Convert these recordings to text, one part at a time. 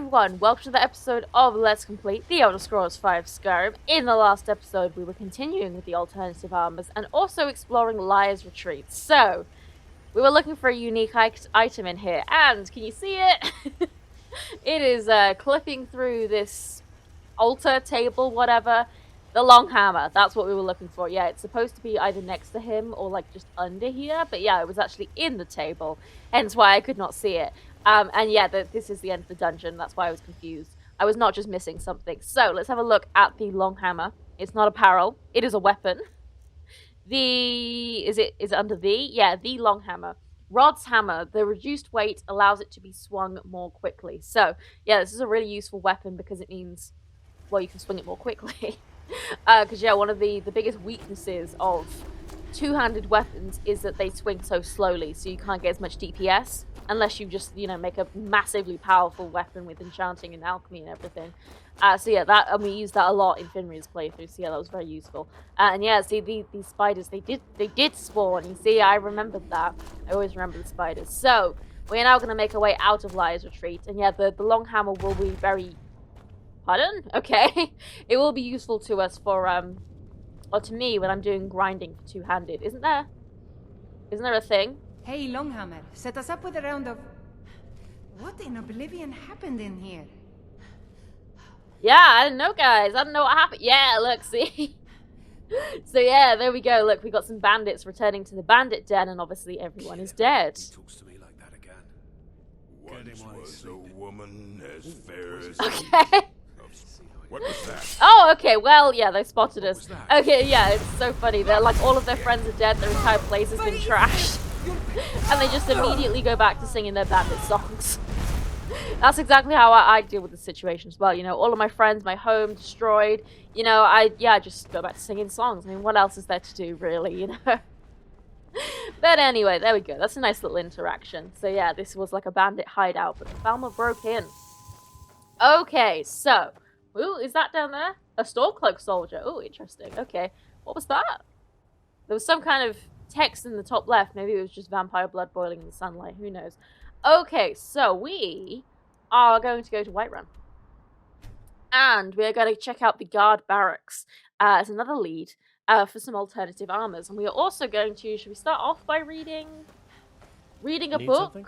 everyone, welcome to the episode of Let's Complete The Elder Scrolls V Skyrim. In the last episode, we were continuing with the alternative armors and also exploring Liar's Retreat. So, we were looking for a unique item in here, and can you see it? It is clipping through this altar, table, whatever. The long hammer, that's what we were looking for. Yeah, it's supposed to be either next to him or like just under here, but yeah, it was actually in the table, hence why I could not see it. And yeah, this is the end of the dungeon. That's why I was confused. I was not just missing something. So let's have a look at the long hammer. It's not apparel. It is a weapon. Is it under the? Yeah, the long hammer. Rod's hammer. The reduced weight allows it to be swung more quickly. So yeah, this is a really useful weapon because it means, well, you can swing it more quickly. Because yeah, one of the biggest weaknesses of two-handed weapons is that they swing so slowly, so you can't get as much DPS unless you just, you know, make a massively powerful weapon with enchanting and alchemy and everything. So yeah, we used that a lot in Finri's playthrough, so yeah, that was very useful. And yeah, see, these spiders, they did spawn. You see, I remembered that. I always remember the spiders. So, we're now going to make our way out of Liar's Retreat, and yeah, the long hammer will be very... Pardon? Okay. It will be useful to us for, or to me when I'm doing grinding for two-handed. Isn't there a thing? Hey, Longhammer, set us up with a round of... What in oblivion happened in here? Yeah, I don't know, guys. I don't know what happened. Yeah, look, see? So yeah, there we go. Look, we got some bandits returning to the bandit den, and obviously everyone is dead. He talks to me like that again. Once was a woman as fair as... Okay. What was that? Oh, okay, well, yeah, they spotted us. Okay, yeah, it's so funny. They're like, all of their friends are dead, their entire place has been trashed. And they just immediately go back to singing their bandit songs. That's exactly how I deal with the situation as well. You know, all of my friends, my home destroyed. You know, I just go back to singing songs. I mean, what else is there to do, really, you know? But anyway, there we go. That's a nice little interaction. So yeah, this was like a bandit hideout, but the Falmer broke in. Okay, so... Ooh, is that down there? A Stormcloak soldier. Ooh, interesting. Okay. What was that? There was some kind of text in the top left. Maybe it was just vampire blood boiling in the sunlight. Who knows? Okay, so we are going to go to Whiterun. And we're going to check out the guard barracks as another lead for some alternative armors. And we are also going to... Should we start off by reading a book? Something?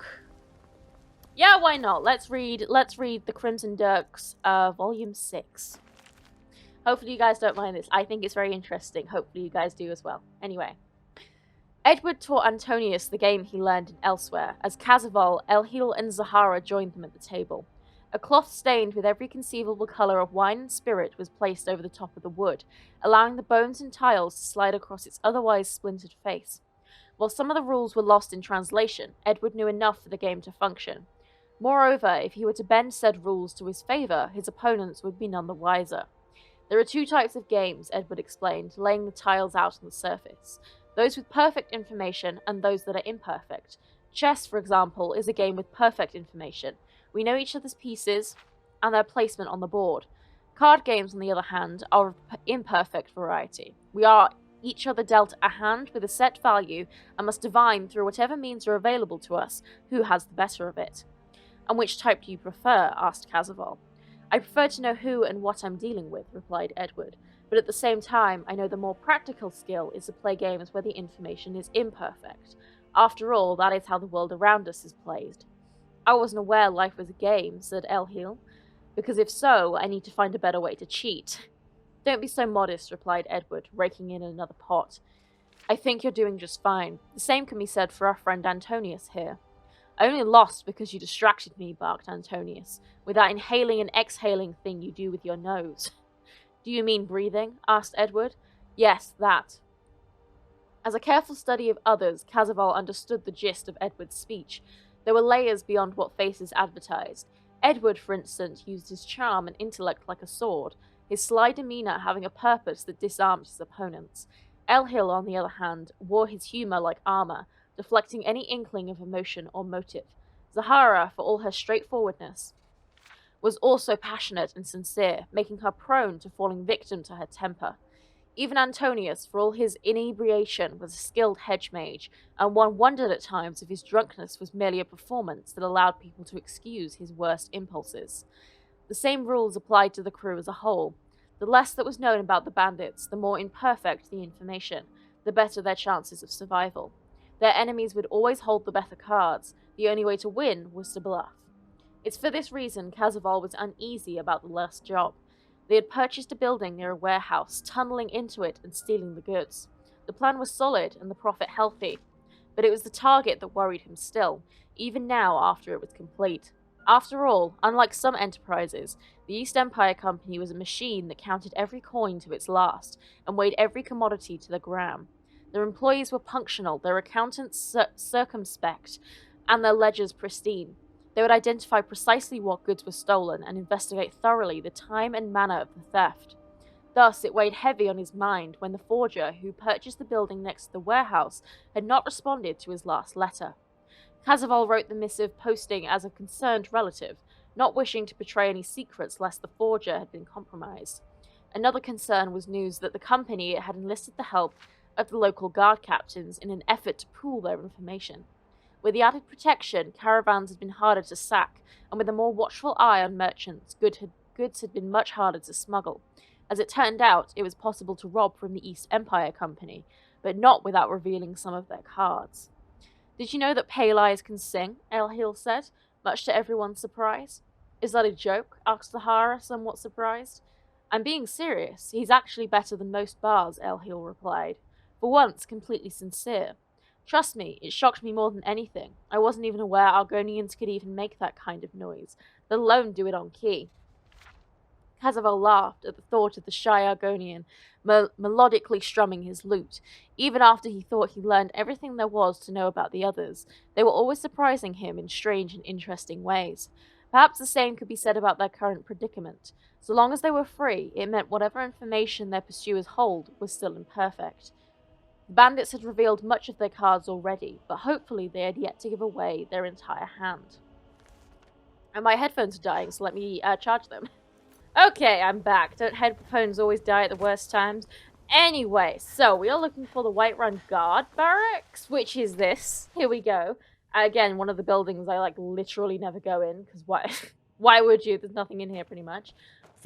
Yeah, why not? Let's read The Crimson Dirks, Volume 6. Hopefully you guys don't mind this. I think it's very interesting. Hopefully you guys do as well. Anyway. Edward taught Antonius the game he learned elsewhere, as Cazaval, Elhil, and Zahara joined them at the table. A cloth stained with every conceivable colour of wine and spirit was placed over the top of the wood, allowing the bones and tiles to slide across its otherwise splintered face. While some of the rules were lost in translation, Edward knew enough for the game to function. Moreover, if he were to bend said rules to his favour, his opponents would be none the wiser. There are two types of games, Edward explained, laying the tiles out on the surface. Those with perfect information and those that are imperfect. Chess, for example, is a game with perfect information. We know each other's pieces and their placement on the board. Card games, on the other hand, are of imperfect variety. We are each other dealt a hand with a set value and must divine through whatever means are available to us who has the better of it. And which type do you prefer? Asked Cazaval. I prefer to know who and what I'm dealing with, replied Edward, but at the same time I know the more practical skill is to play games where the information is imperfect. After all, that is how the world around us is played. I wasn't aware life was a game, said Elhil, because if so, I need to find a better way to cheat. Don't be so modest, replied Edward, raking in another pot. I think you're doing just fine. The same can be said for our friend Antonius here. I only lost because you distracted me, barked Antonius, with that inhaling and exhaling thing you do with your nose. Do you mean breathing? Asked Edward. Yes, that. As a careful study of others, Cazaval understood the gist of Edward's speech. There were layers beyond what faces advertised. Edward, for instance, used his charm and intellect like a sword, his sly demeanour having a purpose that disarmed his opponents. Elhil, on the other hand, wore his humour like armour, deflecting any inkling of emotion or motive. Zahara, for all her straightforwardness, was also passionate and sincere, making her prone to falling victim to her temper. Even Antonius, for all his inebriation, was a skilled hedge mage, and one wondered at times if his drunkenness was merely a performance that allowed people to excuse his worst impulses. The same rules applied to the crew as a whole. The less that was known about the bandits, the more imperfect the information, the better their chances of survival. Their enemies would always hold the better cards. The only way to win was to bluff. It's for this reason Casaval was uneasy about the last job. They had purchased a building near a warehouse, tunneling into it and stealing the goods. The plan was solid and the profit healthy, but it was the target that worried him still, even now after it was complete. After all, unlike some enterprises, the East Empire Company was a machine that counted every coin to its last and weighed every commodity to the gram. Their employees were punctual, their accountants circumspect, and their ledgers pristine. They would identify precisely what goods were stolen and investigate thoroughly the time and manner of the theft. Thus, it weighed heavy on his mind when the forger who purchased the building next to the warehouse had not responded to his last letter. Casaval wrote the missive posting as a concerned relative, not wishing to betray any secrets lest the forger had been compromised. Another concern was news that the company had enlisted the help of the local guard captains in an effort to pool their information. With the added protection, caravans had been harder to sack, and with a more watchful eye on merchants, goods had been much harder to smuggle. As it turned out, it was possible to rob from the East Empire Company, but not without revealing some of their cards. "Did you know that pale eyes can sing?" Elhil said, much to everyone's surprise. "Is that a joke?" asked Zahara, somewhat surprised. "I'm being serious. He's actually better than most bars," Elhil replied, for once completely sincere. "Trust me, it shocked me more than anything. I wasn't even aware Argonians could even make that kind of noise, let alone do it on key." Casaval laughed at the thought of the shy Argonian melodically strumming his lute. Even after he thought he learned everything there was to know about the others, they were always surprising him in strange and interesting ways. Perhaps the same could be said about their current predicament. So long as they were free, it meant whatever information their pursuers hold was still imperfect. The bandits had revealed much of their cards already, but hopefully they had yet to give away their entire hand. And my headphones are dying, so let me charge them. Okay, I'm back. Don't headphones always die at the worst times? Anyway, so we are looking for the Whiterun Guard Barracks, which is this. Here we go. Again, one of the buildings I literally never go in, because why? Why would you? There's nothing in here pretty much.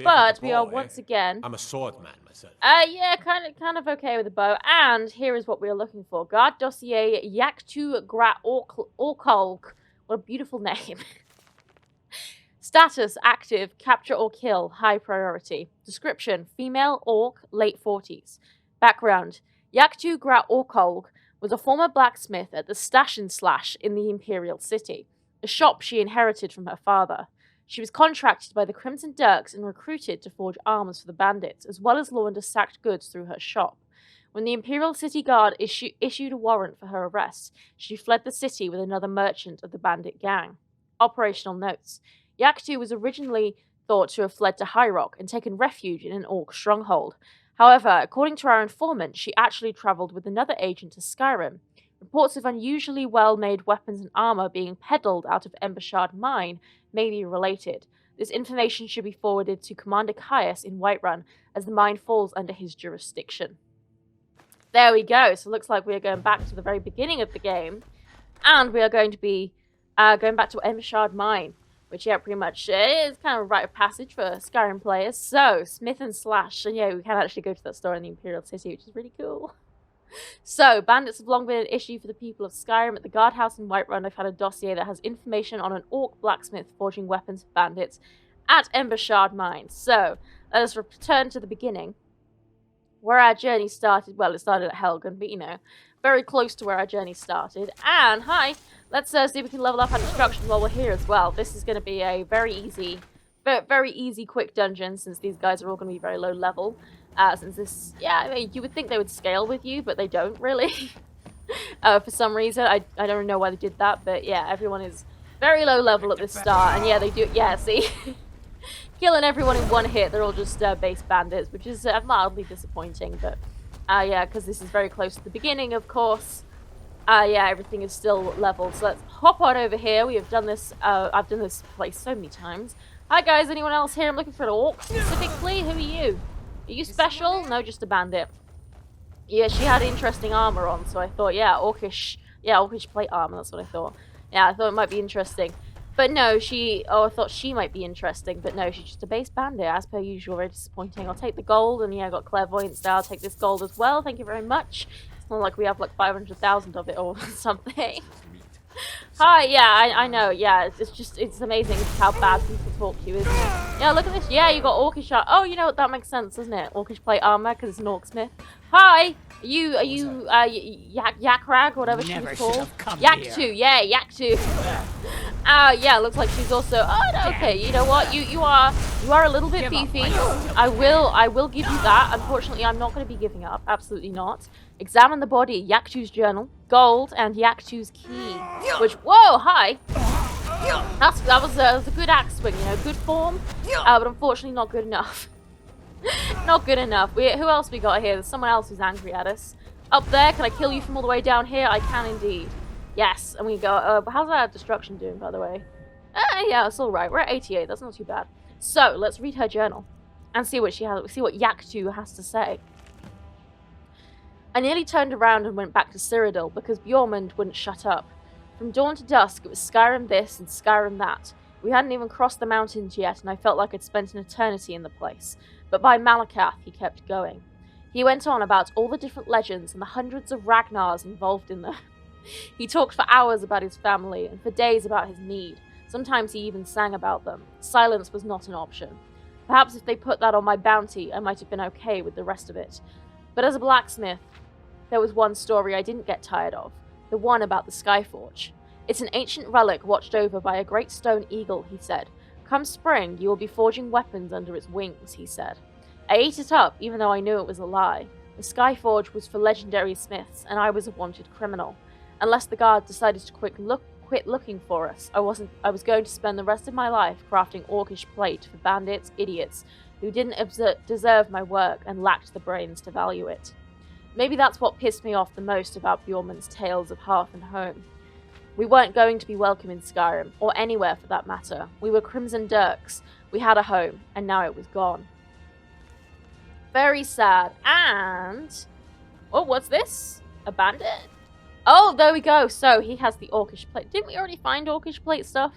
But we are once again. I'm a swordsman myself. Yeah, kind of okay with a bow. And here is what we are looking for: Guard Dossier Yaktu Gra Orkolk. What a beautiful name. Status: active, capture or kill, high priority. Description: female, orc, late 40s. Background: Yaktu Gra Orkolk was a former blacksmith at the Stash and Slash in the Imperial City, a shop she inherited from her father. She was contracted by the Crimson Dirks and recruited to forge arms for the bandits, as well as launder sacked goods through her shop. When the Imperial City Guard issued a warrant for her arrest, she fled the city with another merchant of the bandit gang. Operational notes: Yaktu was originally thought to have fled to High Rock and taken refuge in an orc stronghold. However, according to our informant, she actually travelled with another agent to Skyrim. Reports of unusually well-made weapons and armor being peddled out of Embershard Mine may be related. This information should be forwarded to Commander Caius in Whiterun, as the mine falls under his jurisdiction. There we go. So it looks like we are going back to the very beginning of the game, and we are going to be going back to Embershard Mine, which, yeah, pretty much is kind of a rite of passage for Skyrim players. So, Smith and Slash, and yeah, we can actually go to that store in the Imperial City, which is really cool. So, bandits have long been an issue for the people of Skyrim. At the guardhouse in Whiterun, I've had a dossier that has information on an orc blacksmith forging weapons for bandits at Embershard Mine. So, let us return to the beginning, where our journey started. Well, it started at Helgen, but you know, very close to where our journey started. And, hi, let's see if we can level up our destruction while we're here as well. This is going to be a very easy, quick dungeon, since these guys are all going to be very low level. Since this, yeah, I mean, you would think they would scale with you, but they don't really. For some reason, I don't know why they did that, but yeah, everyone is very low level at this start, and yeah, they do, yeah, see? Killing everyone in one hit, they're all just base bandits, which is mildly disappointing, but yeah, because this is very close to the beginning, of course. Yeah, everything is still leveled, so let's hop on over here. We have done this, I've done this place so many times. Hi guys, anyone else here? I'm looking for an orc specifically. Who are you? Are you special? No, just a bandit. Yeah, she had interesting armor on, so I thought, yeah, orcish plate armor, that's what I thought. Yeah, I thought it might be interesting. But no, I thought she might be interesting, but no, she's just a base bandit, as per usual, very disappointing. I'll take the gold, and yeah, I got clairvoyance there, I'll take this gold as well, thank you very much. It's not like we have like 500,000 of it or something. Hi, yeah, I know, yeah, it's amazing how bad people talk to you, isn't it? Yeah, look at this, yeah, you got orcish armor. Oh, you know what, that makes sense, doesn't it? Orcish plate armor, because it's an orcsmith. Hi! Are you, Yakrag, whatever she was called? Yak2, yeah, Yak2. Yeah, looks like she's also, oh, no, okay, you know what, you are a little bit beefy. I will give you that. Unfortunately, I'm not going to be giving up, absolutely not. Examine the body, Yak2's journal, gold, and Yak2's key. Which, whoa, hi! That was a good axe swing, you know, good form, but unfortunately not good enough. Not good enough. Who else we got here? There's someone else who's angry at us. Up there, can I kill you from all the way down here? I can indeed. Yes, and we go, how's that destruction doing, by the way? Yeah, it's alright. We're at 88, that's not too bad. So, let's read her journal and see what Yak2 has to say. I nearly turned around and went back to Cyrodiil because Bjormund wouldn't shut up. From dawn to dusk, it was Skyrim this and Skyrim that. We hadn't even crossed the mountains yet, and I felt like I'd spent an eternity in the place. But by Malakath, he kept going. He went on about all the different legends and the hundreds of Ragnars involved in them. He talked for hours about his family, and for days about his need. Sometimes he even sang about them. Silence was not an option. Perhaps if they put that on my bounty, I might have been okay with the rest of it. But as a blacksmith, there was one story I didn't get tired of. The one about the Skyforge. It's an ancient relic watched over by a great stone eagle, he said. Come spring, you will be forging weapons under its wings, he said. I ate it up, even though I knew it was a lie. The Skyforge was for legendary smiths, and I was a wanted criminal. Unless the guard decided to quit looking for us, I was going to spend the rest of my life crafting orcish plate for bandits, idiots, who didn't deserve my work and lacked the brains to value it. Maybe that's what pissed me off the most about Bjormund's tales of hearth and home. We weren't going to be welcome in Skyrim, or anywhere for that matter. We were Crimson Dirks. We had a home, and now it was gone. Very sad. And... oh, what's this? A bandit? Oh, there we go. So, he has the Orcish plate. Didn't we already find Orcish plate stuff?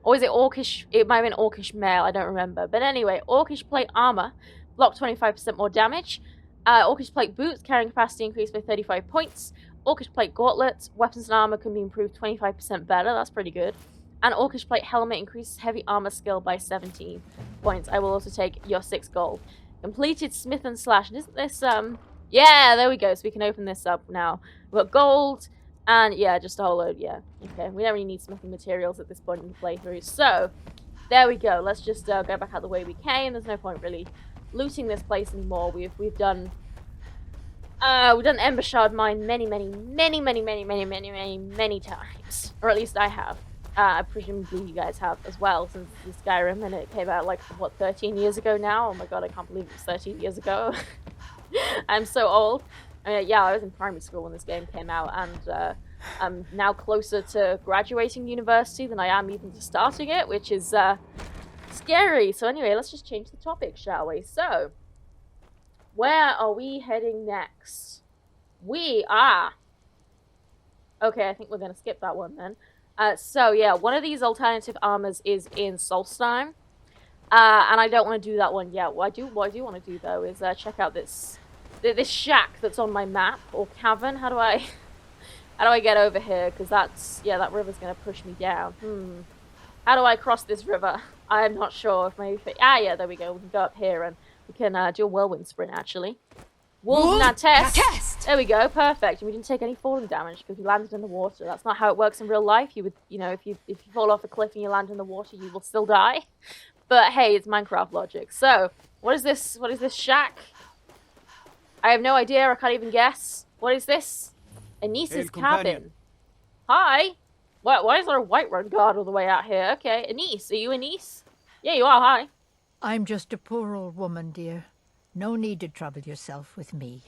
Or is it Orcish? It might have been Orcish mail, I don't remember. But anyway, Orcish plate armor. Block 25% more damage. Orcish plate boots, carrying capacity increased by 35 points. Orcish plate gauntlets, weapons and armor can be improved 25% better, that's pretty good. And Orcish plate helmet increases heavy armor skill by 17 points. I will also take your 6 gold. Completed smith and slash. And isn't this, yeah, there we go. So we can open this up now. We've got gold, and yeah, just a whole load, yeah. Okay, we don't really need smithing materials at this point in the playthrough. So, there we go. Let's just go back out the way we came. There's no point really looting this place anymore. We've done Ember Shard Mine many times. Or at least I have. Presumably you guys have as well, since the Skyrim, and it came out like, what, 13 years ago now? Oh my god, I can't believe it was 13 years ago. I'm so old. I mean, yeah, I was in primary school when this game came out, and I'm now closer to graduating university than I am even to starting it, which is scary. So anyway, let's just change the topic, shall we? So, where are we heading next? We are... okay, I think we're going to skip that one then. So yeah, one of these alternative armors is in Solstheim. And I don't want to do that one yet. What I do want to do though is check out this shack that's on my map, or cavern. How do I get over here? Because that's, yeah, that river's going to push me down. How do I cross this river? I'm not sure. If maybe yeah, there we go. We can go up here and we can do a whirlwind sprint actually. Wolfnat test. There we go, perfect. And we didn't take any falling damage because we landed in the water. That's not how it works in real life. You would, you know, if you fall off a cliff and you land in the water, you will still die. But hey, it's Minecraft logic. So, what is this? What is this shack? I have no idea. I can't even guess. What is this? Anis's cabin. Hi. Why is there a Whiterun guard all the way out here? Okay, Anis, are you Anis? Yeah, you are. Hi. I'm just a poor old woman, dear. No need to trouble yourself with me.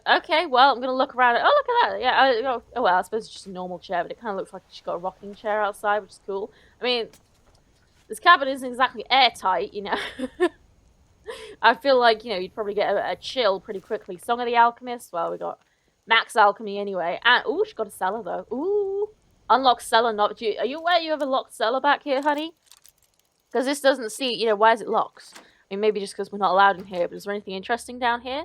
Okay, well, I'm going to look around. Oh, look at that. Yeah, oh, well, I suppose it's just a normal chair, but it kind of looks like she's got a rocking chair outside, which is cool. I mean, this cabin isn't exactly airtight, you know. I feel like, you'd probably get a chill pretty quickly. Song of the Alchemist. Well, we got max alchemy anyway. And, ooh, she got a cellar, though. Ooh. Unlock cellar. Are you aware you have a locked cellar back here, honey? Because this doesn't see, why is it locked? I mean, maybe just because we're not allowed in here, but is there anything interesting down here?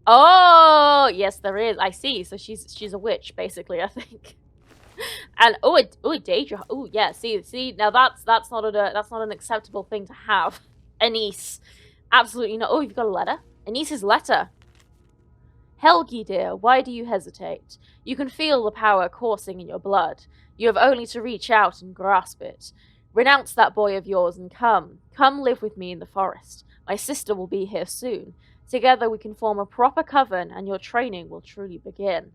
Oh, yes, there is. I see. So she's a witch, basically, I think. And a danger. Oh, yeah. See. Now that's not an acceptable thing to have. Anise, absolutely not. Oh, you've got a letter. Anise's letter. Helgi, dear, why do you hesitate? You can feel the power coursing in your blood. You have only to reach out and grasp it. Renounce that boy of yours and come. Come live with me in the forest. My sister will be here soon. Together we can form a proper coven and your training will truly begin.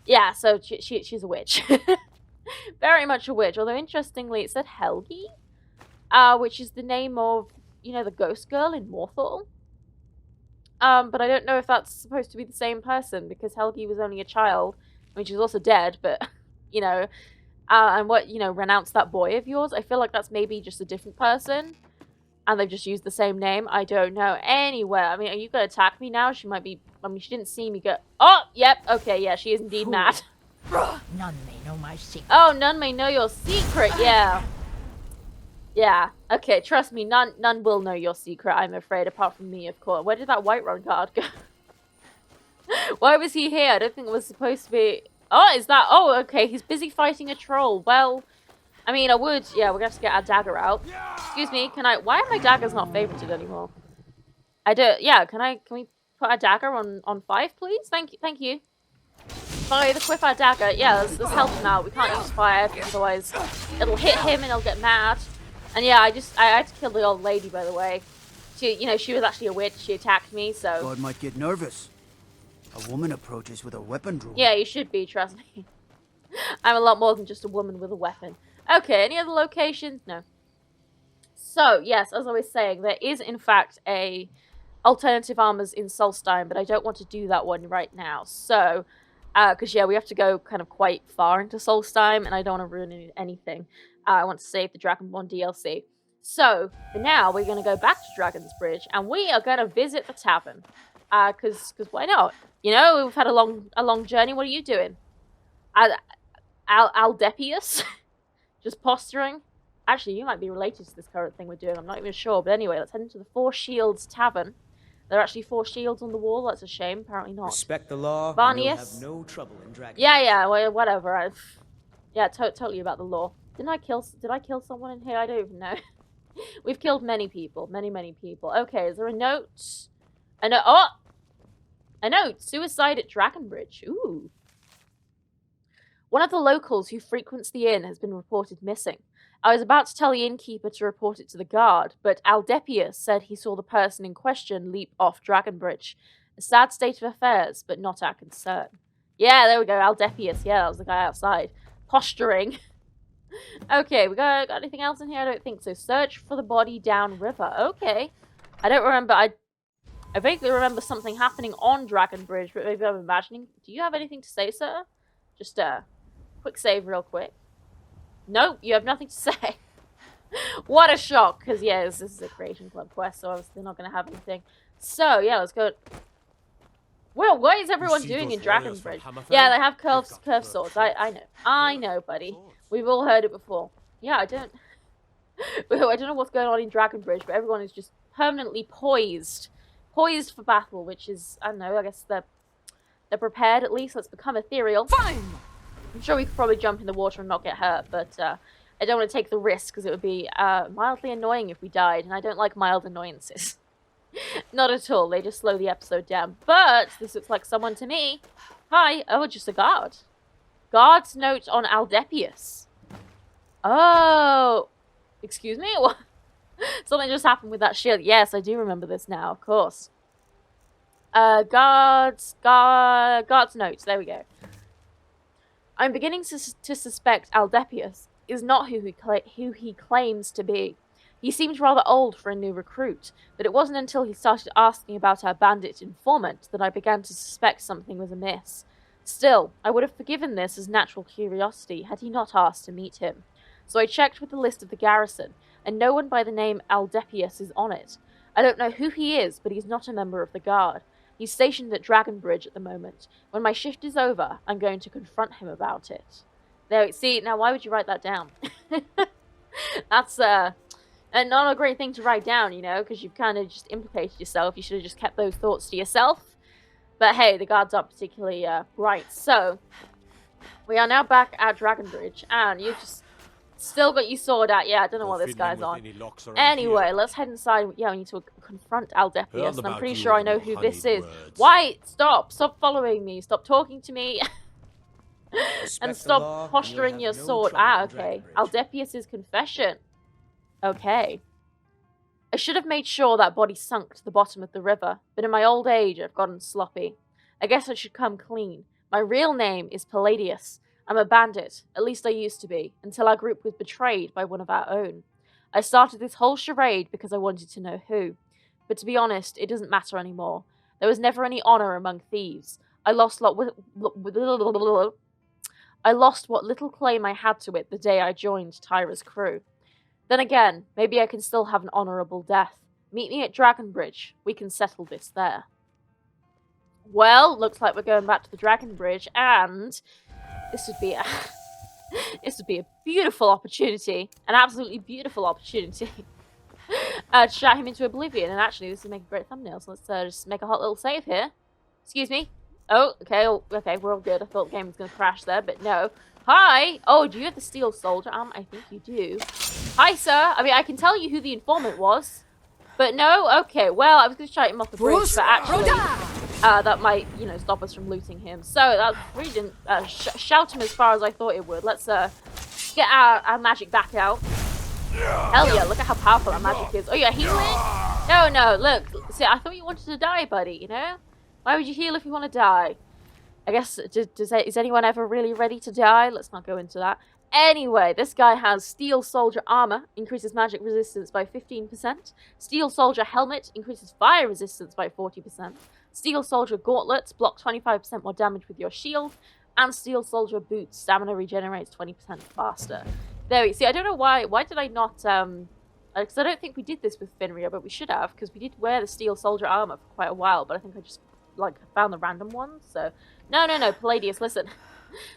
Yeah, so she's a witch. Very much a witch. Although, interestingly, it said Helgi, which is the name of, the ghost girl in Morthal. But I don't know if that's supposed to be the same person, because Helgi was only a child. I mean, she's also dead, but, and what, renounce that boy of yours? I feel like that's maybe just a different person. And they've just used the same name. I don't know. Anyway, I mean, are you going to attack me now? She might be... I mean, she didn't see me go... Oh, yep. Okay, yeah, she is indeed mad. None may know my secret. Oh, none may know your secret. Yeah. Yeah. Okay, trust me. None will know your secret, I'm afraid, apart from me, of course. Where did that Whiterun guard go? Why was he here? I don't think it was supposed to be... Oh, is that... Oh, okay. He's busy fighting a troll. Well... I mean, I would... Yeah, we're going to have to get our dagger out. Excuse me, can I... Why are my daggers not favorited anymore? I do... Yeah, can we put our dagger on 5, please? Thank you. Fire the quiff our dagger. Yeah, let's help him out. We can't use fire, because otherwise it'll hit him and he'll get mad. And yeah, I had to kill the old lady, by the way. She, she was actually a witch. She attacked me, so... God might get nervous. A woman approaches with a weapon drawn. Yeah, you should be, trust me. I'm a lot more than just a woman with a weapon. Okay, any other locations? No. So, yes, as I was saying, there is, in fact, a alternative armors in Solstheim, but I don't want to do that one right now. So, because, yeah, we have to go kind of quite far into Solstheim, and I don't want to ruin anything. I want to save the Dragonborn DLC. So, for now, we're going to go back to Dragon's Bridge, and we are going to visit the tavern. Because why not? We've had a long journey. What are you doing? Aldepius? Just posturing? Actually, you might be related to this current thing we're doing. I'm not even sure. But anyway, let's head into the Four Shields Tavern. There are actually 4 shields on the wall. That's a shame. Apparently not. Respect the law. Barnius? You'll have no trouble in Dragon. Yeah, well, whatever. Yeah, totally about the law. Did I kill someone in here? I don't even know. We've killed many people. Many people. Okay, is there a note? A note! Suicide at Dragonbridge. Ooh. One of the locals who frequents the inn has been reported missing. I was about to tell the innkeeper to report it to the guard, but Aldepius said he saw the person in question leap off Dragonbridge. A sad state of affairs, but not our concern. Yeah, there we go, Aldepius. Yeah, that was the guy outside. Posturing. Okay, we got anything else in here? I don't think so. Search for the body downriver. Okay. I don't remember. I vaguely remember something happening on Dragonbridge, but maybe I'm imagining. Do you have anything to say, sir? Just quick save real quick. Nope, you have nothing to say. What a shock, because yeah, this is a Creation Club quest, so obviously not going to have anything. So, yeah, let's go. Well, what is everyone doing in Dragonbridge? Yeah, they have curved swords. I know, buddy. We've all heard it before. Yeah, I don't know what's going on in Dragonbridge, but everyone is just permanently poised for battle, which is, I don't know, I guess they're prepared at least. Let's become ethereal. Fine! I'm sure we could probably jump in the water and not get hurt, but I don't want to take the risk because it would be mildly annoying if we died, and I don't like mild annoyances. Not at all. They just slow the episode down. But this looks like someone to me. Hi. Oh, just a guard. Guard's note on Aldepius. Oh. Excuse me? What? Something just happened with that shield. Yes, I do remember this now, of course. Guard's notes. There we go. I'm beginning to suspect Aldepius is not who he claims to be. He seems rather old for a new recruit, but it wasn't until he started asking about our bandit informant that I began to suspect something was amiss. Still, I would have forgiven this as natural curiosity had he not asked to meet him. So I checked with the list of the garrison, and no one by the name Aldepius is on it. I don't know who he is, but he's not a member of the guard. He's stationed at Dragonbridge at the moment. When my shift is over, I'm going to confront him about it. There, see, now why would you write that down? That's not a great thing to write down, you know, because you've kind of just implicated yourself. You should have just kept those thoughts to yourself. But hey, the guards aren't particularly bright. So, we are now back at Dragonbridge, and you just still got your sword out. Yeah, I don't know what this guy's on. Anyway, let's head inside. Yeah, we need to confront Aldepius, and I'm pretty sure I know who this is. Why? Stop following me. Stop talking to me. And stop posturing your sword. Ah, okay. Aldepius' confession. Okay. I should have made sure that body sunk to the bottom of the river, but in my old age I've gotten sloppy. I guess I should come clean. My real name is Palladius. I'm a bandit, at least I used to be, until our group was betrayed by one of our own. I started this whole charade because I wanted to know who. But to be honest, it doesn't matter anymore. There was never any honor among thieves. I lost what little claim I had to it the day I joined Tyra's crew. Then again, maybe I can still have an honorable death. Meet me at Dragonbridge. We can settle this there. Well, looks like we're going back to the Dragonbridge, and this would be a beautiful opportunity, an absolutely beautiful opportunity, to shout him into oblivion. And actually, this would make a great thumbnail. So let's just make a hot little save here. Excuse me. Oh, okay, we're all good. I thought the game was going to crash there, but no. Hi! Oh, do you have the steel soldier arm? I think you do. Hi, sir! I mean, I can tell you who the informant was. But no? Okay, well, I was going to shout him off the bridge, but actually, that might, you know, stop us from looting him. So, that really didn't shout him as far as I thought it would. Let's get our magic back out. Hell yeah, look at how powerful our magic is. Oh, you're healing? No, look. See, I thought you wanted to die, buddy, you know? Why would you heal if you want to die? I guess, is anyone ever really ready to die? Let's not go into that. Anyway, this guy has Steel Soldier Armor, increases magic resistance by 15%. Steel Soldier Helmet, increases fire resistance by 40%. Steel Soldier Gauntlets, block 25% more damage with your shield. And Steel Soldier Boots, stamina regenerates 20% faster. There we see, I don't know why did I not, because I don't think we did this with Finria, but we should have, because we did wear the Steel Soldier Armor for quite a while, but I think I just, like, found the random ones, so... No, Palladius, listen.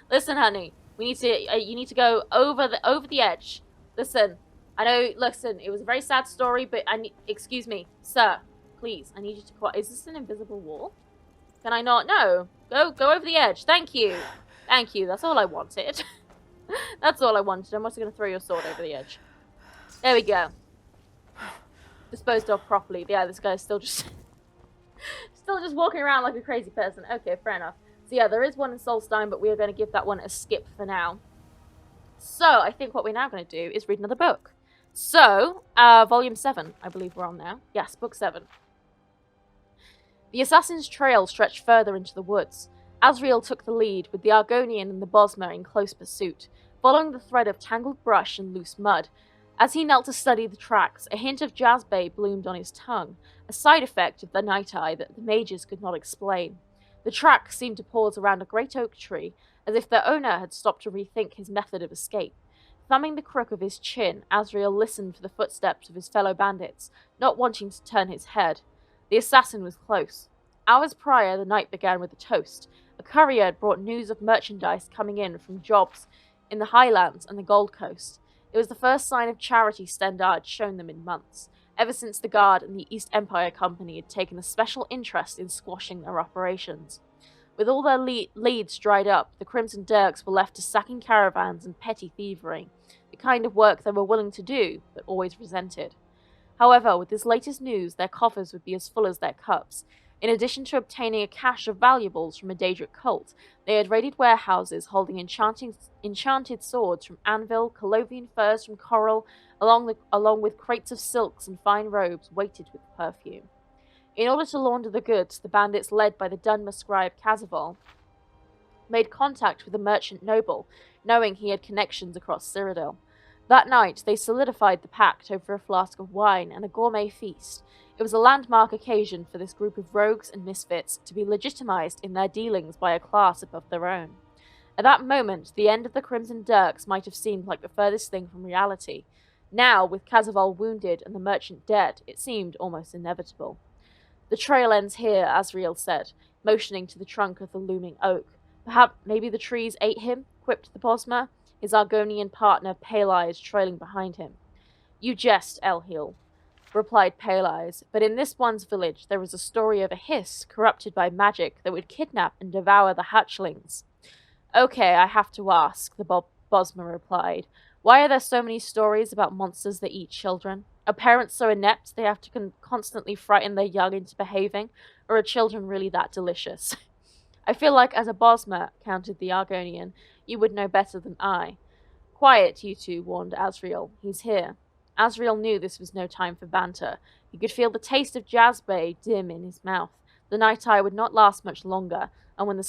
Listen, honey. We need to, you need to go over the edge. Listen. I know, listen, it was a very sad story, but excuse me. Sir, please, I need you to is this an invisible wall? Can I not? No. Go over the edge. Thank you. Thank you. That's all I wanted. That's all I wanted. I'm also going to throw your sword over the edge. There we go. Disposed of properly. Yeah, this guy's still just... still just walking around like a crazy person. Okay, fair enough. So yeah, there is one in Solstein, but we are going to give that one a skip for now. So, I think what we're now going to do is read another book. So, Volume 7, I believe we're on now. Yes, Book 7. The assassin's trail stretched further into the woods. Asriel took the lead, with the Argonian and the Bosmer in close pursuit, following the thread of tangled brush and loose mud. As he knelt to study the tracks, a hint of jazzbay bloomed on his tongue, a side effect of the night eye that the mages could not explain. The tracks seemed to pause around a great oak tree, as if their owner had stopped to rethink his method of escape. Thumbing the crook of his chin, Asriel listened for the footsteps of his fellow bandits, not wanting to turn his head. The assassin was close. Hours prior, the night began with a toast. A courier had brought news of merchandise coming in from jobs in the Highlands and the Gold Coast. It was the first sign of charity Stendar had shown them in months, ever since the Guard and the East Empire Company had taken a special interest in squashing their operations. With all their leads dried up, the Crimson Dirks were left to sacking caravans and petty thievery, the kind of work they were willing to do, but always resented. However, with this latest news, their coffers would be as full as their cups. In addition to obtaining a cache of valuables from a Daedric cult, they had raided warehouses holding enchanted swords from Anvil, Colovian furs from Coral, along with crates of silks and fine robes weighted with perfume. In order to launder the goods, the bandits led by the Dunmer scribe Casavol made contact with a merchant noble, knowing he had connections across Cyrodiil. That night, they solidified the pact over a flask of wine and a gourmet feast. It was a landmark occasion for this group of rogues and misfits to be legitimized in their dealings by a class above their own. At that moment, the end of the Crimson Dirks might have seemed like the furthest thing from reality. Now, with Casaval wounded and the merchant dead, it seemed almost inevitable. The trail ends here, Azriel said, motioning to the trunk of the looming oak. Perhaps maybe the trees ate him, quipped the Bosmer, his Argonian partner Pale Eyes trailing behind him. You jest, Elhil, replied Pale Eyes, but in this one's village there was a story of a hiss corrupted by magic that would kidnap and devour the hatchlings. Okay, I have to ask, the Bosmer replied. Why are there so many stories about monsters that eat children? Are parents so inept they have to constantly frighten their young into behaving, or are children really that delicious? I feel like as a Bosmer, countered the Argonian, you would know better than I. Quiet, you two, warned Azriel. He's here. Azriel knew this was no time for banter. He could feel the taste of Jazbay dim in his mouth. The night eye would not last much longer, and when the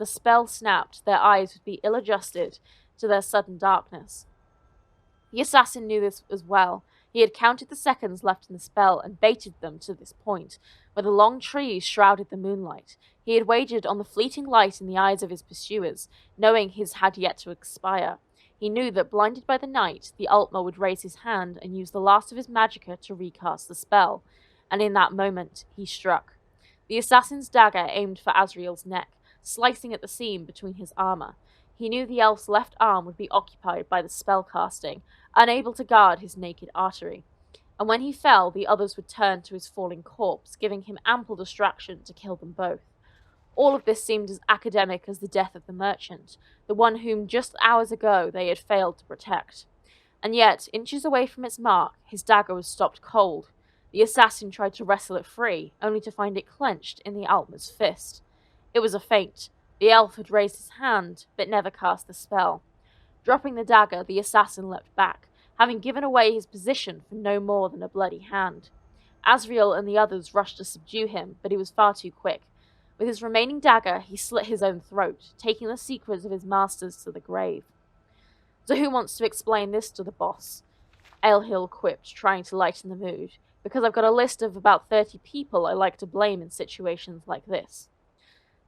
spell snapped, their eyes would be ill-adjusted to their sudden darkness. The assassin knew this as well. He had counted the seconds left in the spell and baited them to this point, where the long trees shrouded the moonlight. He had wagered on the fleeting light in the eyes of his pursuers, knowing his had yet to expire. He knew that, blinded by the night, the Altmer would raise his hand and use the last of his magicka to recast the spell, and in that moment he struck. The assassin's dagger aimed for Azriel's neck, slicing at the seam between his armor. He knew the elf's left arm would be occupied by the spell casting, unable to guard his naked artery. And when he fell, the others would turn to his falling corpse, giving him ample distraction to kill them both. All of this seemed as academic as the death of the merchant, the one whom just hours ago they had failed to protect. And yet, inches away from its mark, his dagger was stopped cold. The assassin tried to wrestle it free, only to find it clenched in the Altmer's fist. It was a feint. The elf had raised his hand, but never cast the spell. Dropping the dagger, the assassin leapt back, having given away his position for no more than a bloody hand. Azriel and the others rushed to subdue him, but he was far too quick. With his remaining dagger, he slit his own throat, taking the secrets of his masters to the grave. So who wants to explain this to the boss? Elhil quipped, trying to lighten the mood. Because I've got a list of about 30 people I like to blame in situations like this.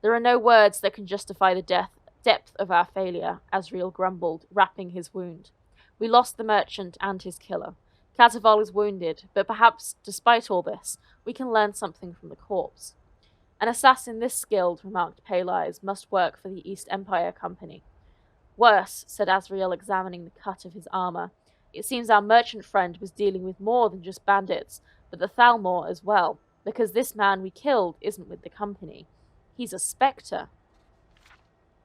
There are no words that can justify the depth of our failure, Azriel grumbled, wrapping his wound. We lost the merchant and his killer. Casaval is wounded, but perhaps, despite all this, we can learn something from the corpse. An assassin this skilled, remarked Pale Eyes, must work for the East Empire Company. Worse, said Azriel, examining the cut of his armor. It seems our merchant friend was dealing with more than just bandits, but the Thalmor as well, because this man we killed isn't with the company. He's a spectre.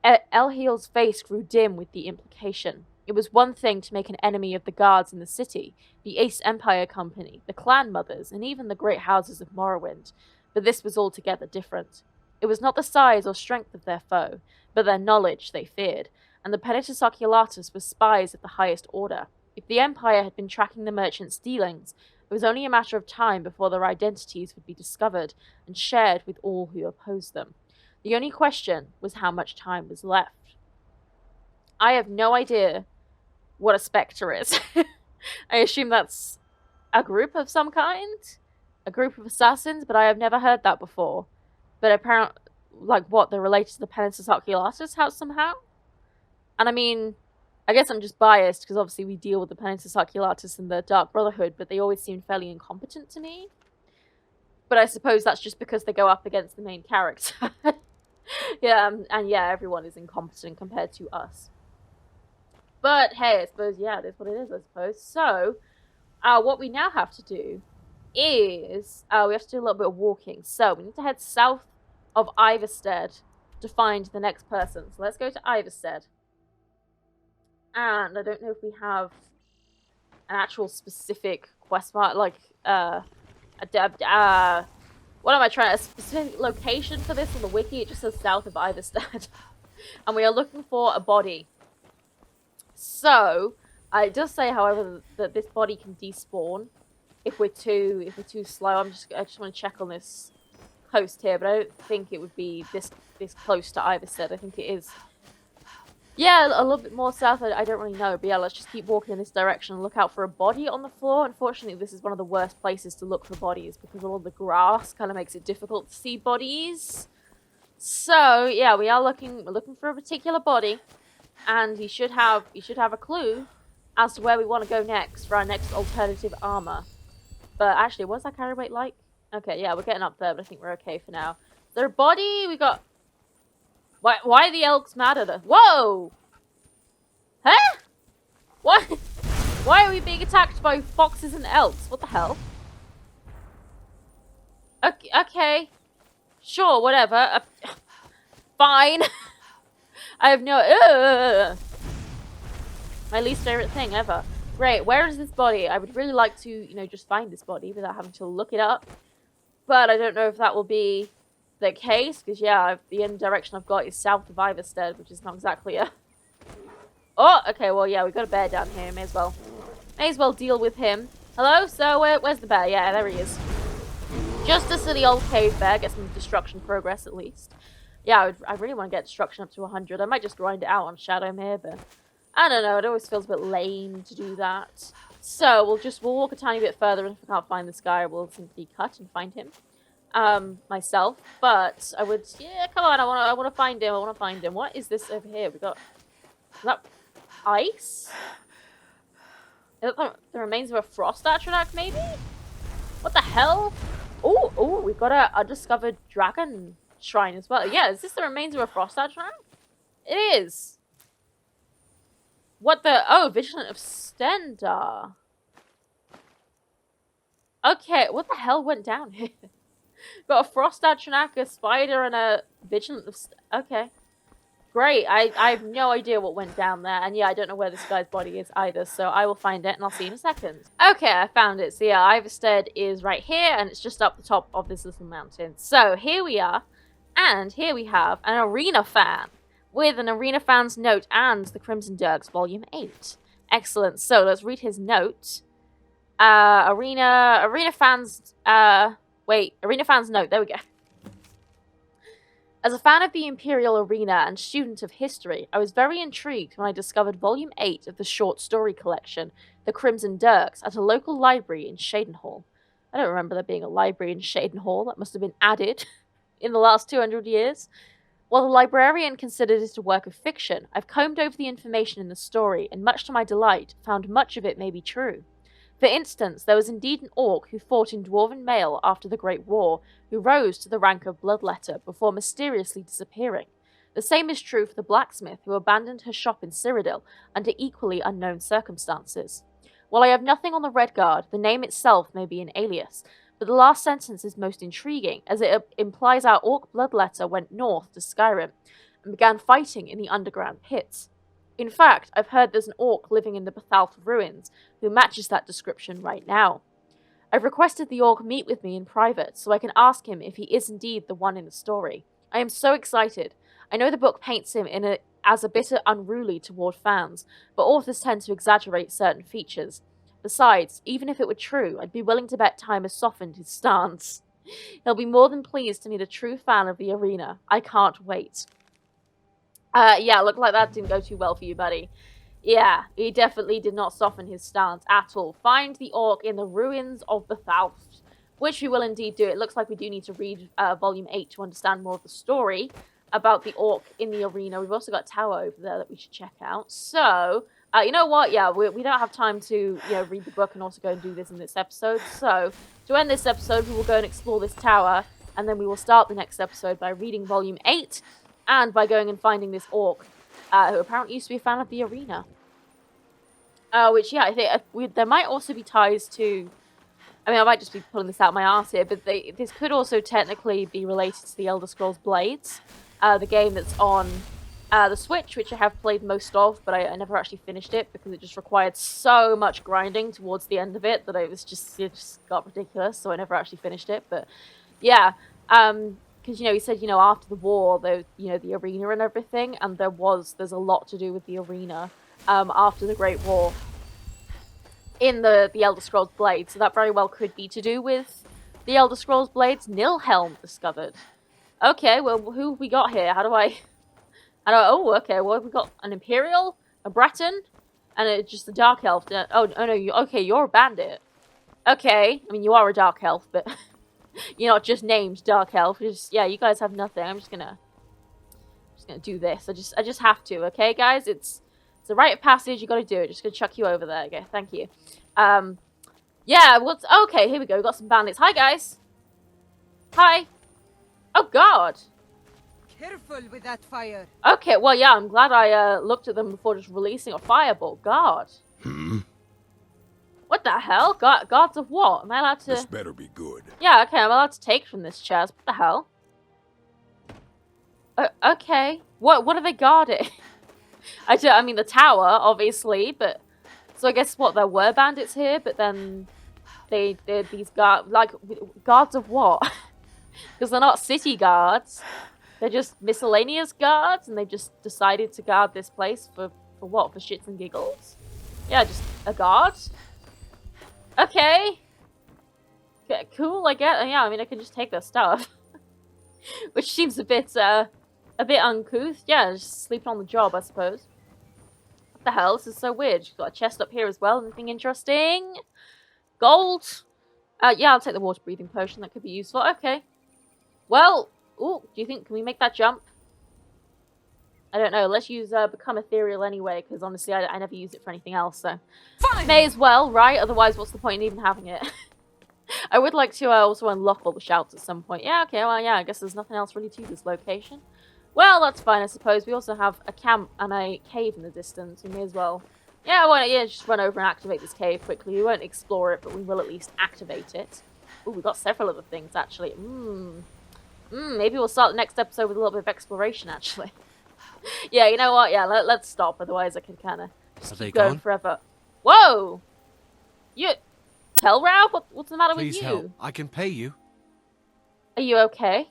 Elhil's face grew dim with the implication. It was one thing to make an enemy of the guards in the city, the East Empire Company, the clan mothers, and even the great houses of Morrowind, but this was altogether different. It was not the size or strength of their foe, but their knowledge they feared, and the Penitus Oculatus were spies of the highest order. If the Empire had been tracking the merchants' dealings, it was only a matter of time before their identities would be discovered and shared with all who opposed them. The only question was how much time was left. I have no idea what a spectre is. I assume that's a group of some kind? A group of assassins, but I have never heard that before. But apparently, they're related to the Penitus Oculatus somehow? And I mean, I guess I'm just biased, because obviously we deal with the Penitus Oculatus and the Dark Brotherhood, but they always seem fairly incompetent to me. But I suppose that's just because they go up against the main character. Everyone is incompetent compared to us. But hey, I suppose, yeah, that's what it is, I suppose. So, what we now have to do is, we have to do a little bit of walking. So, we need to head south of Iverstead to find the next person. So, let's go to Iverstead. And I don't know if we have an actual specific quest mark, what am I trying? A specific location for this on the wiki? It just says south of Iverstead. And we are looking for a body. So, it does say, however, that this body can despawn if we're too slow. I just want to check on this coast here, but I don't think it would be this close to Iverstead. I think it is, yeah, a little bit more south. I don't really know, but yeah, let's just keep walking in this direction and look out for a body on the floor. Unfortunately, this is one of the worst places to look for bodies because all of the grass kind of makes it difficult to see bodies. So yeah, we're looking for a particular body. And you should have a clue as to where we want to go next for our next alternative armor. But actually, what's that carry weight like? Okay, yeah, we're getting up there, but I think we're okay for now. Their body, we got... Why are the elks mad at us? Whoa! Huh? What? Why are we being attacked by foxes and elks? What the hell? Okay. Sure, whatever. Fine. I have no... My least favorite thing ever. Great, where is this body? I would really like to, you know, just find this body without having to look it up. But I don't know if that will be the case, because, yeah, the only direction I've got is south of Iverstead, which is not exactly a... Oh, okay, well, yeah, we've got a bear down here. May as well deal with him. Hello? So, where's the bear? Yeah, there he is. Justice to the old cave bear. Get some destruction progress, at least. Yeah, I really want to get destruction up to 100. I might just grind it out on Shadowmere, but... I don't know, it always feels a bit lame to do that. So, we'll walk a tiny bit further, and if I can't find this guy, we'll simply cut and find him. Myself. But, I would... Yeah, come on, I want to find him. What is this over here? We got... Is that... ice? Is that the remains of a frost atronach, maybe? What the hell? Oh, we've got a undiscovered dragon shrine as well. Yeah, is this the remains of a frost atronach? It is. What the... Oh, Vigilant of Stendar. Okay, what the hell went down here? Got a Frost Atronach, a Spider, and a Vigilant of... Okay. Great, I have no idea what went down there. And yeah, I don't know where this guy's body is either, so I will find it and I'll see you in a second. Okay, I found it. So yeah, Iverstead is right here, and it's just up the top of this little mountain. So here we are, and here we have an arena fan. With an Arena Fan's note and the Crimson Dirks Volume 8. Excellent. So let's read his note. Arena Fan's note. There we go. As a fan of the Imperial Arena and student of history, I was very intrigued when I discovered Volume 8 of the short story collection, The Crimson Dirks, at a local library in Shadenhall. I don't remember there being a library in Shadenhall. That must have been added in the last 200 years. While the librarian considered it a work of fiction, I've combed over the information in the story, and much to my delight, found much of it may be true. For instance, there was indeed an orc who fought in Dwarven Mail after the Great War, who rose to the rank of bloodletter before mysteriously disappearing. The same is true for the blacksmith who abandoned her shop in Cyrodiil under equally unknown circumstances. While I have nothing on the Redguard, the name itself may be an alias, but the last sentence is most intriguing, as it implies our orc bloodletter went north to Skyrim and began fighting in the underground pits. In fact, I've heard there's an orc living in the Bethalf ruins who matches that description right now. I've requested the orc meet with me in private so I can ask him if he is indeed the one in the story. I am so excited. I know the book paints him as a bit unruly toward fans, but authors tend to exaggerate certain features. Besides, even if it were true, I'd be willing to bet time has softened his stance. He'll be more than pleased to meet a true fan of the arena. I can't wait. Yeah, looked like that didn't go too well for you, buddy. Yeah, he definitely did not soften his stance at all. Find the orc in the ruins of Bethalf, which we will indeed do. It looks like we do need to read Volume 8 to understand more of the story about the orc in the arena. We've also got a tower over there that we should check out. So... you know what? Yeah, we don't have time to, read the book and also go and do this in this episode. So, to end this episode, we will go and explore this tower, and then we will start the next episode by reading Volume 8, and by going and finding this orc, who apparently used to be a fan of the arena. Which, yeah, I think there might also be ties to... I mean, I might just be pulling this out my arse here, but this could also technically be related to the Elder Scrolls Blades, the game that's on... the Switch, which I have played most of, but I never actually finished it because it just required so much grinding towards the end of it that it just got ridiculous, so I never actually finished it. But yeah, because he said after the war, the arena and everything, and there's a lot to do with the arena after the Great War in the Elder Scrolls Blades, so that very well could be to do with the Elder Scrolls Blades. Nilhelm discovered. Okay, well, who have we got here? How do I... Oh, okay, well, we've got an Imperial, a Breton, and just a Dark Elf. Oh, no, you're a bandit. Okay, I mean, you are a Dark Elf, but you're not just named Dark Elf. You guys have nothing. I'm just gonna do this. I just have to, okay, guys? It's It's a rite of passage. You got to do it. Just gonna chuck you over there. Okay, thank you. Yeah. What's okay? Here we go. We got some bandits. Hi guys. Hi. Oh God. Careful with that fire. Okay. Well, yeah. I'm glad I looked at them before just releasing a fireball. God. What the hell? Guards of what? Am I allowed to? This better be good. Yeah. Okay. I'm allowed to take from this chest. What the hell? Okay. What are they guarding? I mean the tower, obviously, but so I guess what there were bandits here, but then they're these guards of what? Because they're not city guards. They're just miscellaneous guards, and they just decided to guard this place for what? For shits and giggles? Yeah, just a guard. Okay. Cool. I get. Yeah, I mean I can just take their stuff, which seems a bit uncouth. Yeah, just sleeping on the job, I suppose. What the hell? This is so weird. She's got a chest up here as well. Anything interesting? Gold? Yeah, I'll take the water breathing potion. That could be useful. Okay. Well, ooh, do you think, can we make that jump? I don't know. Let's use Become Ethereal anyway, because honestly, I never use it for anything else, so. Fine. May as well, right? Otherwise, what's the point in even having it? I would like to also unlock all the shouts at some point. Yeah, okay, well, yeah, I guess there's nothing else really to this location. Well, that's fine, I suppose. We also have a camp and a cave in the distance. We may as well... Yeah, why not? Yeah, just run over and activate this cave quickly. We won't explore it, but we will at least activate it. Ooh, we've got several other things, actually. Maybe we'll start the next episode with a little bit of exploration, actually. Yeah, you know what? Yeah, let's stop. Otherwise, I can kind of just keep going forever. Whoa! You... Tell Ralph? What's the matter with you? Please help. I can pay you. Are you okay?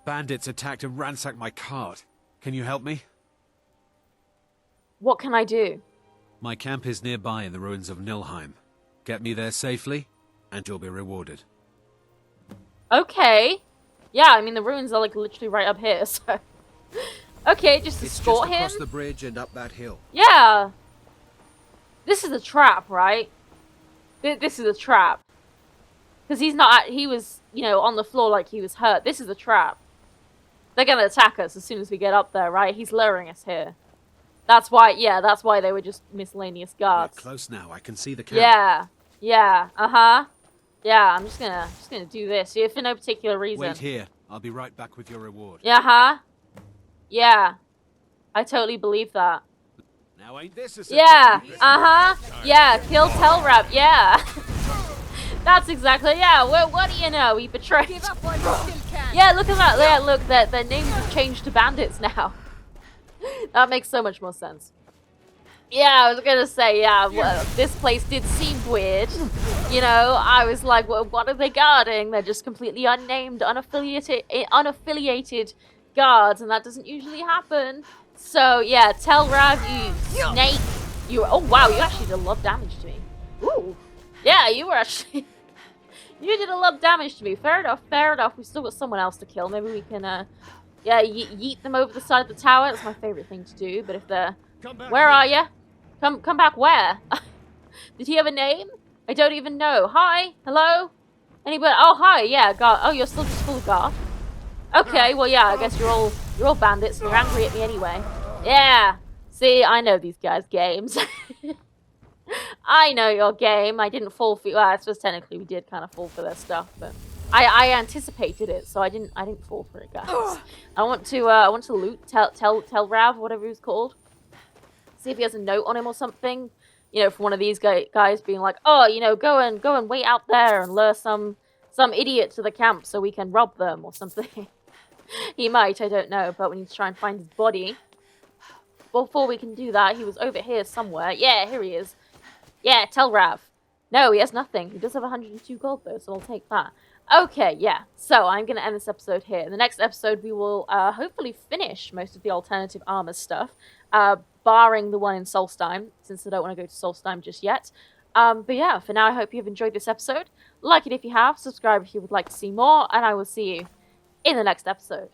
Bandits attacked and ransacked my cart. Can you help me? What can I do? My camp is nearby in the ruins of Nilheim. Get me there safely, and you'll be rewarded. Okay. Yeah, I mean, the ruins are, like, literally right up here, so... Okay, just escort him? It's just across the bridge and up that hill. Yeah! This is a trap, right? This is a trap. Because he's not... He was, you know, on the floor like he was hurt. This is a trap. They're gonna attack us as soon as we get up there, right? He's luring us here. That's why, yeah, that's why they were just miscellaneous guards. We're close now. I can see the camp. Yeah. Yeah. Uh-huh. Yeah, I'm just gonna do this. Yeah, for no particular reason. Wait here. I'll be right back with your reward. Yeah, huh? Yeah. I totally believe that. Now ain't this a surprise? Yeah. Uh-huh. Yeah, kill Telrap. Yeah. That's exactly, yeah. Well, what do you know? We betrayed. Give up while you still can. Yeah, look at that. Yeah, look, their names have changed to bandits now. That makes so much more sense. Yeah, I was gonna say, yeah, well, this place did seem weird. You know, I was like, well, what are they guarding? They're just completely unnamed, unaffiliated guards, and that doesn't usually happen. So, yeah, tell Rav, you snake. Oh, wow, you actually did a lot of damage to me. Ooh. Yeah, you were actually... You did a lot of damage to me. Fair enough, fair enough. We've still got someone else to kill. Maybe we can, yeah, yeet them over the side of the tower. That's my favorite thing to do. But if they're... Where are you? Come back where? Did he have a name? I don't even know. Hi? Hello? Anybody? Oh, hi. Yeah, God. Oh, you're still just full of Garth. Okay, well, yeah, I guess you're all bandits and you're angry at me anyway. Yeah. See, I know these guys' games. I know your game. I didn't fall for... Well, I suppose technically we did kind of fall for their stuff, but I anticipated it, so I didn't fall for it, guys. I want to loot tell Rav, whatever he was called. See if he has a note on him or something. You know, for one of these guys being like, oh, you know, go and wait out there and lure some idiot to the camp so we can rob them or something. He might, I don't know, but we need to try and find his body. Before we can do that, he was over here somewhere. Yeah, here he is. Yeah, tell Rav. No, he has nothing. He does have 102 gold, though, so I'll take that. Okay, yeah. So, I'm going to end this episode here. In the next episode, we will hopefully finish most of the alternative armor stuff, barring the one in Solstheim, since I don't want to go to Solstheim just yet. But yeah, for now, I hope you've enjoyed this episode. Like it if you have, subscribe if you would like to see more, and I will see you in the next episode.